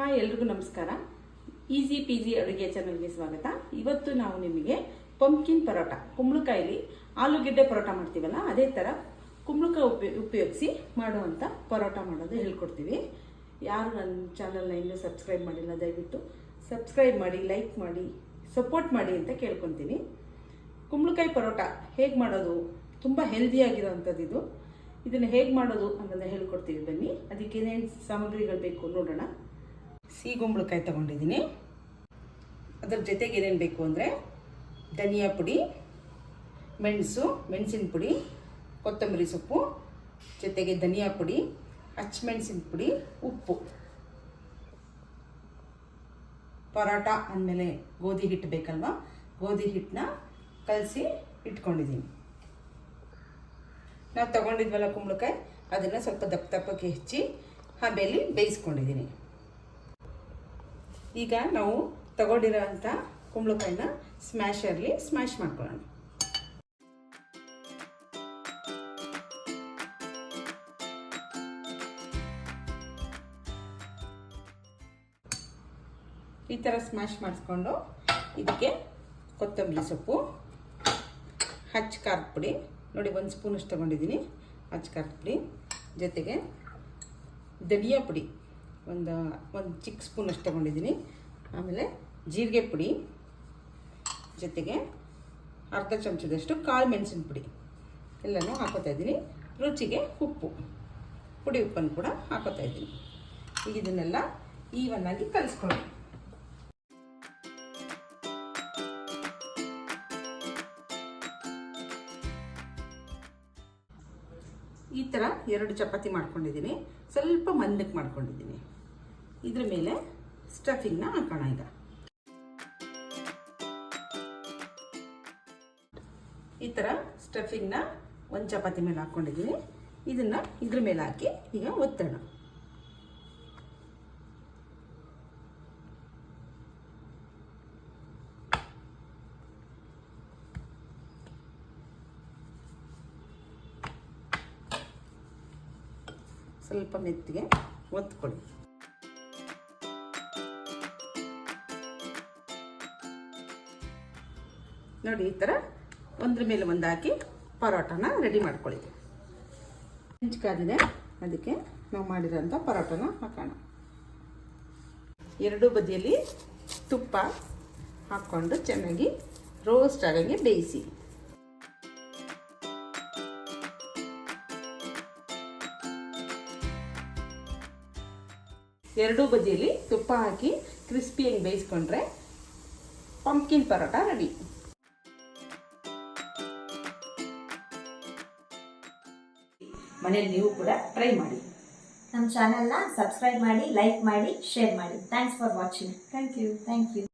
Hi ಎಲ್ರಿಗೂ ನಮಸ್ಕಾರ. Easy peasy ಅಡುಗೆ ಚಾನಲ್ಗೆ ಸ್ವಾಗತ. ಇವತ್ತು ನಾವು ನಿಮಗೆ ಪಂಪ್ಕಿನ್ ಪರೋಟ, ಕುಂಬಳಕಾಯಿಲಿ ಆಲೂಗೆಡ್ಡೆ ಪರೋಟ ಮಾಡ್ತೀವಲ್ಲ ಅದೇ ಥರ ಕುಂಬಳಕಾಯಿ ಉಪಯೋಗಿಸಿ ಮಾಡುವಂಥ ಪರೋಟ ಮಾಡೋದು ಹೇಳ್ಕೊಡ್ತೀವಿ. ಯಾರು ನನ್ನ ಚಾನಲ್ನ ಇನ್ನೂ ಸಬ್ಸ್ಕ್ರೈಬ್ ಮಾಡಿಲ್ಲ ದಯವಿಟ್ಟು ಸಬ್ಸ್ಕ್ರೈಬ್ ಮಾಡಿ, ಲೈಕ್ ಮಾಡಿ, ಸಪೋರ್ಟ್ ಮಾಡಿ ಅಂತ ಕೇಳ್ಕೊತೀನಿ. ಕುಂಬಳಕಾಯಿ ಪರೋಟ ಹೇಗೆ ಮಾಡೋದು, ತುಂಬ ಹೆಲ್ದಿಯಾಗಿರೋವಂಥದ್ದು ಇದು. ಇದನ್ನು ಹೇಗೆ ಮಾಡೋದು ಅನ್ನೋದನ್ನ ಹೇಳ್ಕೊಡ್ತೀವಿ ಬನ್ನಿ. ಅದಕ್ಕೆ ಏನೇನು ಸಾಮಗ್ರಿಗಳು ಬೇಕು ನೋಡೋಣ. ಸಿಗುಂಬಳಕಾಯಿ ತೊಗೊಂಡಿದ್ದೀನಿ. ಅದರ ಜೊತೆಗೆ ಏನೇನು ಬೇಕು ಅಂದರೆ ಧನಿಯಾ ಪುಡಿ, ಮೆಣಸಿನ ಪುಡಿ, ಕೊತ್ತಂಬರಿ ಸೊಪ್ಪು, ಜೊತೆಗೆ ಧನಿಯಾ ಪುಡಿ, ಹಸಿಮೆಣಸಿನ ಪುಡಿ, ಉಪ್ಪು. ಪರೋಟ ಅಂದಮೇಲೆ ಗೋಧಿ ಹಿಟ್ಟು ಬೇಕಲ್ವ, ಗೋಧಿ ಹಿಟ್ಟನ್ನ ಕಲಸಿ ಇಟ್ಕೊಂಡಿದ್ದೀನಿ. ನಾವು ತೊಗೊಂಡಿದ್ವಲ್ಲ ಕುಂಬಳಕಾಯಿ, ಅದನ್ನು ಸ್ವಲ್ಪ ದಪ್ಪಕ್ಕೆ ಹೆಚ್ಚಿ ಆಮೇಲೆ ಬೇಯಿಸ್ಕೊಂಡಿದ್ದೀನಿ. ಈಗ ನಾವು ತಗೊಂಡಿರೋಂಥ ಕುಂಬಳಕಾಯಿನ ಸ್ಮ್ಯಾಶರ್ಲಿ ಸ್ಮ್ಯಾಶ್ ಮಾಡ್ಕೊಳ್ಳೋಣ. ಈ ಥರ ಸ್ಮ್ಯಾಶ್ ಮಾಡಿಸ್ಕೊಂಡು ಇದಕ್ಕೆ ಕೊತ್ತಂಬರಿ ಸೊಪ್ಪು, ಹಚ್ಚ ಖಾರದ ಪುಡಿ ನೋಡಿ 1 ಸ್ಪೂನಷ್ಟು ತೊಗೊಂಡಿದ್ದೀನಿ, ಹಚ್ಚ ಖಾರದ ಪುಡಿ, ಜೊತೆಗೆ ಧನಿಯಾ ಪುಡಿ ಒಂದು ಚಿಕ್ಕ ಸ್ಪೂನಷ್ಟು ತೊಗೊಂಡಿದ್ದೀನಿ, ಆಮೇಲೆ ಜೀರಿಗೆ ಪುಡಿ, ಜೊತೆಗೆ ಅರ್ಧ ಚಮಚದಷ್ಟು ಕಾಳು ಮೆಣಸಿನ ಪುಡಿ ಎಲ್ಲನೂ ಹಾಕೋತಾ ಇದ್ದೀನಿ. ರುಚಿಗೆ ಉಪ್ಪು, ಪುಡಿ ಉಪ್ಪನ್ನು ಕೂಡ ಹಾಕೋತಾ ಇದ್ದೀನಿ. ಈಗ ಇದನ್ನೆಲ್ಲ ಈವನ್ನಾಗಿ ಕಲಿಸ್ಕೊಳ್ಳಿ. ಈ ಥರ 2 ಚಪಾತಿ ಮಾಡ್ಕೊಂಡಿದ್ದೀನಿ, ಸ್ವಲ್ಪ ಮಂದಕ್ಕೆ ಮಾಡ್ಕೊಂಡಿದ್ದೀನಿ. ಇದ್ರ ಮೇಲೆ ಸ್ಟಫಿಂಗ್ನ ಹಾಕೋಣ. ಈಗ ಈ ಥರ ಸ್ಟಫಿಂಗ್ನ 1 ಚಪಾತಿ ಮೇಲೆ ಹಾಕ್ಕೊಂಡಿದ್ದೀನಿ. ಇದನ್ನು ಇದ್ರ ಮೇಲೆ ಹಾಕಿ ಈಗ ಒತ್ತೋಣ. ಸ್ವಲ್ಪ ಮೆತ್ತಿಗೆ ಒತ್ಕೊಳ್ಳಿ. ನೋಡಿ ಈ ಥರ ಒಂದ್ರ ಮೇಲೆ ಒಂದು ಹಾಕಿ ಪರೋಟನ ರೆಡಿ ಮಾಡ್ಕೊಳ್ಳಿ. ಹೆಂಚ್ಕಾದಿದೆ, ಅದಕ್ಕೆ ನಾವು ಮಾಡಿರೋಂಥ ಪರೋಟನ ಹಾಕೋಣ. 2 ಬದಿಯಲ್ಲಿ ತುಪ್ಪ ಹಾಕ್ಕೊಂಡು ಚೆನ್ನಾಗಿ ರೋಸ್ಟ್ ಆಗಂಗೆ ಬೇಯಿಸಿ. ಎರಡೂ ಬದಿಯಲ್ಲಿ ತುಪ್ಪ ಹಾಕಿ ಕ್ರಿಸ್ಪಿಯಾಗಿ ಬೇಯಿಸ್ಕೊಂಡ್ರೆ ಪಂಪ್ಕಿನ್ ಪರೋಟ ರೆಡಿ. ಮನೇಲಿ ನೀವು ಕೂಡ ಟ್ರೈ ಮಾಡಿ. ನಮ್ಮ ಚಾನೆಲ್ನ ಸಬ್ಸ್ಕ್ರೈಬ್ ಮಾಡಿ, ಲೈಕ್ ಮಾಡಿ, ಶೇರ್ ಮಾಡಿ. Thanks for watching. Thank you.